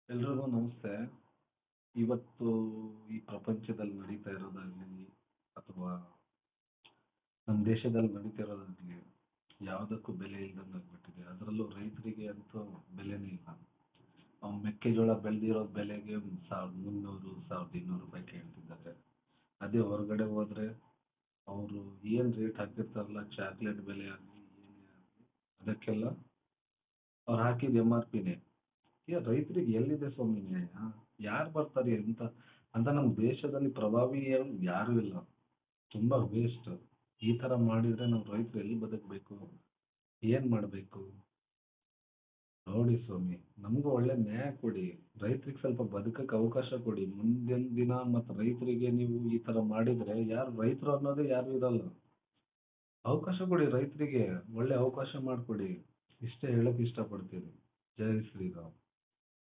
ಎಲ್ರಿಗೂ ನಮಸ್ತೆ. ಇವತ್ತು ಈ ಪ್ರಪಂಚದಲ್ಲಿ ನಡೀತಾ ಇರೋದಾಗ್ಲಿ ಅಥವಾ ನಮ್ಮ ದೇಶದಲ್ಲಿ ನಡೀತಾ ಇರೋದಾಗ್ಲಿ ಯಾವುದಕ್ಕೂ ಬೆಲೆ ಇಲ್ದಂಗೆ ಆಗ್ಬಿಟ್ಟಿದೆ. ಅದರಲ್ಲೂ ರೈತರಿಗೆ ಅಂತೂ ಬೆಲೆನೇ ಇಲ್ಲ. ಮೆಕ್ಕೆಜೋಳ ಬೆಳೆದಿರೋ ಬೆಲೆಗೆ 1300 1200 ರೂಪಾಯಿ ಕೇಳ್ತಿದ್ದಾರೆ. ಅದೇ ಹೊರಗಡೆ ಹೋದ್ರೆ ಅವರು ಏನು ರೇಟ್ ಹಾಕಿರ್ತಾರಲ್ಲ, ಚಾಕ್ಲೇಟ್ ಬೆಲೆ ಆಗಲಿ ಏನೇ ಆಗಲಿ, ಅದಕ್ಕೆಲ್ಲ ಅವ್ರು ಹಾಕಿದ MRPನೇ. ಈಗ ರೈತರಿಗೆ ಎಲ್ಲಿದೆ ಸ್ವಾಮಿ ನ್ಯಾಯ? ಯಾರು ಬರ್ತಾರೆ ಅಂತ ನಮ್ಮ ದೇಶದಲ್ಲಿ ಪ್ರಭಾವಿ ಯಾರು ಇಲ್ಲ. ತುಂಬಾ ವೇಸ್ಟ್. ಈ ತರ ಮಾಡಿದ್ರೆ ನಮ್ಮ ರೈತರು ಎಲ್ಲಿ ಬದುಕಬೇಕು? ಏನ್ ಮಾಡ್ಬೇಕು? ನೋಡಿ ಸ್ವಾಮಿ, ನಮಗೂ ಒಳ್ಳೆ ನ್ಯಾಯ ಕೊಡಿ. ರೈತರಿಗೆ ಸ್ವಲ್ಪ ಬದುಕಕ್ಕೆ ಅವಕಾಶ ಕೊಡಿ. ಮುಂದಿನ ದಿನ ಮತ್ತು ರೈತರಿಗೆ ನೀವು ಈ ತರ ಮಾಡಿದ್ರೆ ಯಾರು ರೈತರು ಅನ್ನೋದೇ ಯಾರು ಇರಲ್ಲ. ಅವಕಾಶ ಕೊಡಿ ರೈತರಿಗೆ, ಒಳ್ಳೆ ಅವಕಾಶ ಮಾಡಿಕೊಡಿ. ಇಷ್ಟೇ ಹೇಳಕ್ ಇಷ್ಟಪಡ್ತೀನಿ. ಜೈ ಶ್ರೀರಾಮ್.